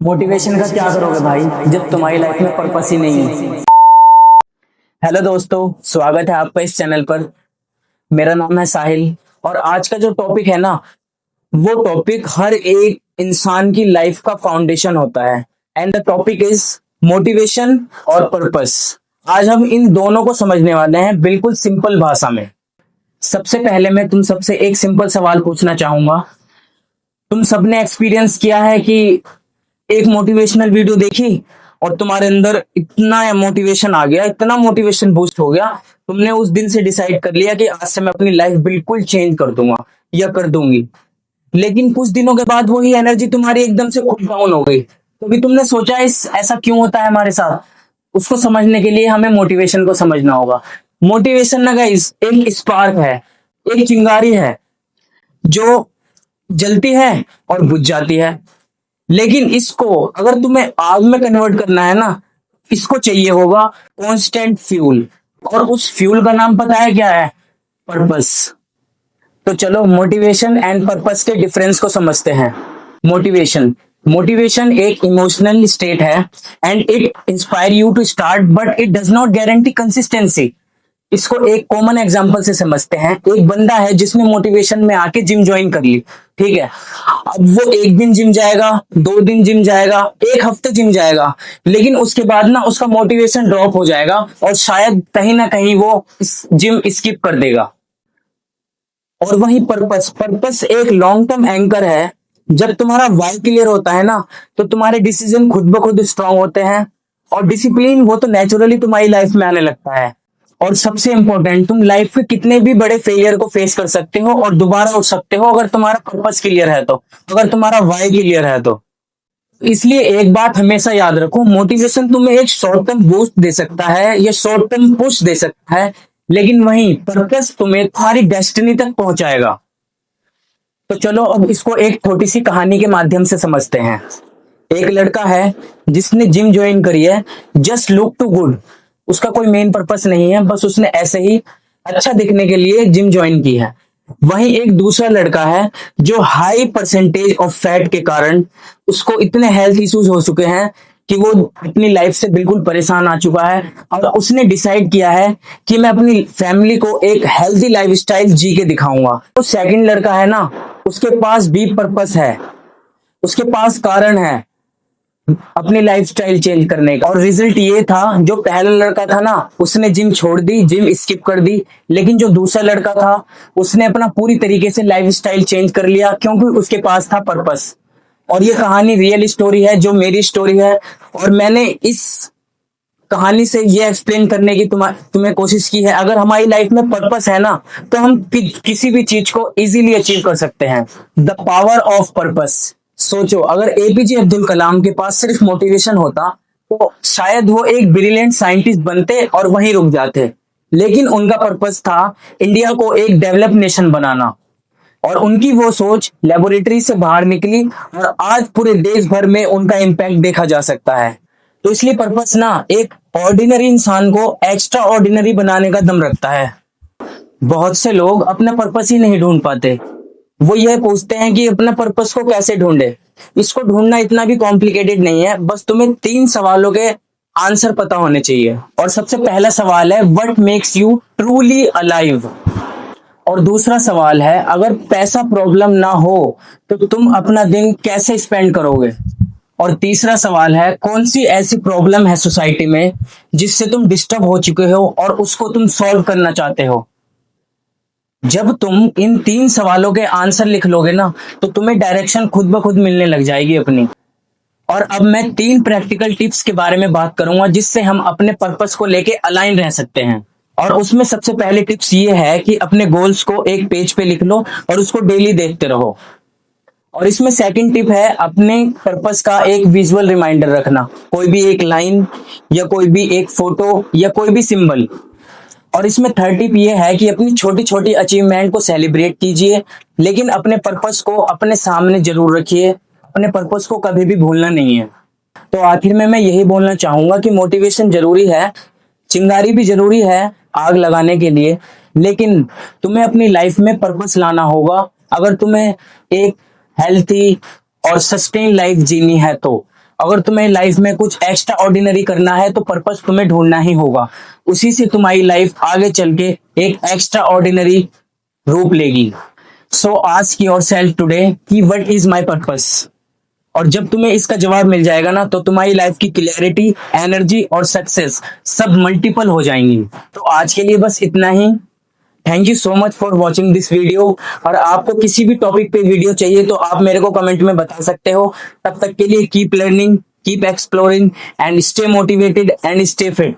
Motivation का क्या करोगे भाई जब तुम्हारी लाइफ में पर्पस ही नहीं है। हेलो दोस्तों, स्वागत है आपका इस चैनल पर। मेरा नाम है साहिल और आज का जो टॉपिक है ना, वो टॉपिक हर एक इंसान की लाइफ का फाउंडेशन होता है। And the topic is motivation और पर्पस। आज हम इन दोनों को समझने वाले हैं बिल्कुल सिंपल भाषा में। सबसे पहले मैं तुम सबसे एक सिंपल सवाल पूछना चाहूंगा। तुम सबने एक्सपीरियंस किया है कि एक मोटिवेशनल वीडियो देखी और तुम्हारे अंदर इतना मोटिवेशन आ गया, इतना मोटिवेशन बूस्ट हो गया, तुमने उस दिन से डिसाइड कर लिया कि आज से मैं अपनी लाइफ बिल्कुल चेंज कर दूंगा या कर दूंगी। लेकिन कुछ दिनों के बाद वही एनर्जी तुम्हारी एकदम से कूल डाउन हो गई। तो भी तुमने सोचा इस ऐसा क्यों होता है हमारे साथ। उसको समझने के लिए हमें मोटिवेशन को समझना होगा। मोटिवेशन ना गाइस एक स्पार्क है, एक चिंगारी है जो जलती है और बुझ जाती है। लेकिन इसको अगर तुम्हें आग में कन्वर्ट करना है ना, इसको चाहिए होगा कांस्टेंट फ्यूल। और उस फ्यूल का नाम पता है क्या है? पर्पस। तो चलो मोटिवेशन एंड पर्पस के डिफरेंस को समझते हैं। मोटिवेशन मोटिवेशन एक इमोशनल स्टेट है and it inspire you to start but it does not guarantee consistency. इसको एक कॉमन एग्जांपल से समझते हैं। एक बंदा है जिसने मोटिवेशन में आके जिम ज्वाइन कर ली, ठीक है। अब वो एक दिन जिम जाएगा, 2 दिन जिम जाएगा, एक हफ्ते जिम जाएगा, लेकिन उसके बाद ना उसका मोटिवेशन ड्रॉप हो जाएगा और शायद कहीं ना कहीं वो जिम स्किप कर देगा। और वही पर्पस पर्पस एक लॉन्ग टर्म एंकर है। जब तुम्हारा वाई क्लियर होता है ना, तो तुम्हारे डिसीजन खुद ब खुद स्ट्रांग होते हैं और डिसिप्लिन वो तो नेचुरली तुम्हारी लाइफ में आने लगता है। और सबसे इंपॉर्टेंट, तुम लाइफ के कितने भी बड़े फेलियर को फेस कर सकते हो और दोबारा उठ सकते हो अगर तुम्हारा पर्पस क्लियर है तो, अगर तुम्हारा वाई क्लियर है तो। इसलिए एक बात हमेशा याद रखो, मोटिवेशन तुम्हें एक शॉर्ट टर्म बूस्ट दे सकता है या शॉर्ट टर्म पुश दे सकता है, लेकिन वहीं पर्पस तुम्हें तुम्हारी डेस्टिनी तक पहुंचाएगा। तो चलो अब इसको एक छोटी सी कहानी के माध्यम से समझते हैं। एक लड़का है जिसने जिम ज्वाइन करी है जस्ट लुक टू गुड। उसका कोई मेन पर्पस नहीं है, बस उसने ऐसे ही अच्छा दिखने के लिए जिम ज्वाइन की है। वहीं एक दूसरा लड़का है जो हाई परसेंटेज ऑफ फैट के कारण उसको इतने हेल्थ इश्यूज हो चुके हैं कि वो अपनी लाइफ से बिल्कुल परेशान आ चुका है और उसने डिसाइड किया है कि मैं अपनी फैमिली को एक हेल्थी लाइफस्टाइल जी के दिखाऊंगा। तो सेकंड लड़का है ना, उसके पास भी पर्पस है, उसके पास कारण है अपनी लाइफस्टाइल चेंज करने का। और रिजल्ट ये था, जो पहला लड़का था ना उसने जिम छोड़ दी, जिम स्किप कर दी, लेकिन जो दूसरा लड़का था उसने अपना पूरी तरीके से लाइफस्टाइल चेंज कर लिया क्योंकि उसके पास था पर्पस। और ये कहानी रियल स्टोरी है, जो मेरी स्टोरी है। और मैंने इस कहानी से ये एक्सप्लेन करने की तुम्हें कोशिश की है, अगर हमारी लाइफ में पर्पस है ना तो हम किसी भी चीज को इजीली अचीव कर सकते हैं। The power of purpose. सोचो, अगर एपीजे अब्दुल कलाम के पास सिर्फ मोटिवेशन होता तो शायद वो एक ब्रिलियंट साइंटिस्ट बनते और वहीं रुक जाते। लेकिन उनका पर्पस था इंडिया को एक डेवलप नेशन बनाना। और उनकी वो सोच लेबोरेटरी से बाहर निकली और आज पूरे देश भर में उनका इम्पैक्ट देखा जा सकता है। तो इसलिए पर्पस ना एक ऑर्डिनरी इंसान को एक्स्ट्रा ऑर्डिनरी बनाने का दम रखता है। बहुत से लोग अपना पर्पस ही नहीं ढूंढ पाते। वो यह पूछते हैं कि अपना पर्पस को कैसे ढूंढे। इसको ढूंढना इतना भी कॉम्प्लिकेटेड नहीं है, बस तुम्हें 3 सवालों के आंसर पता होने चाहिए। और सबसे पहला सवाल है, what makes you truly alive. और दूसरा सवाल है, अगर पैसा प्रॉब्लम ना हो तो तुम अपना दिन कैसे स्पेंड करोगे। और तीसरा सवाल है, कौन सी ऐसी प्रॉब्लम है सोसाइटी में जिससे तुम डिस्टर्ब हो चुके हो और उसको तुम सॉल्व करना चाहते हो। जब तुम इन 3 सवालों के आंसर लिख लोगे ना, तो तुम्हें डायरेक्शन खुद ब खुद मिलने लग जाएगी अपनी। और अब मैं 3 प्रैक्टिकल टिप्स के बारे में बात करूंगा जिससे हम अपने पर्पस को लेके अलाइन रह सकते हैं। और उसमें सबसे पहले टिप्स ये है कि अपने गोल्स को एक पेज पे लिख लो और उसको डेली देखते रहो। और इसमें सेकंड टिप है, अपने पर्पस का एक विजुअल रिमाइंडर रखना, कोई भी एक लाइन या कोई भी एक फोटो या कोई भी सिंबल। और इसमें थर्ड टिप ये है कि अपनी छोटी छोटी अचीवमेंट को सेलिब्रेट कीजिए, लेकिन अपने पर्पस को अपने सामने जरूर रखिए। अपने पर्पस को कभी भी भूलना नहीं है। तो आखिर में मैं यही बोलना चाहूंगा कि मोटिवेशन जरूरी है, चिंगारी भी जरूरी है आग लगाने के लिए, लेकिन तुम्हें अपनी लाइफ में पर्पस लाना होगा अगर तुम्हें एक हेल्थी और सस्टेन लाइफ जीनी है तो। अगर तुम्हें लाइफ में कुछ एक्स्ट्रा ऑर्डिनरी करना है तो पर्पस तुम्हें ढूंढना ही होगा। उसी से तुम्हारी लाइफ आगे चल के एक एक्स्ट्रा ऑर्डिनरी रूप लेगी। सो आस्क योर सेल्फ टूडे कि व्हाट इज माई पर्पस। और जब तुम्हें इसका जवाब मिल जाएगा ना तो तुम्हारी लाइफ की क्लैरिटी, एनर्जी और सक्सेस सब मल्टीपल हो जाएंगी। तो आज के लिए बस इतना ही। Thank you so much for watching this video. और आपको किसी भी टॉपिक पे वीडियो चाहिए तो आप मेरे को कमेंट में बता सकते हो। तब तक के लिए keep learning, keep exploring and stay motivated and stay fit.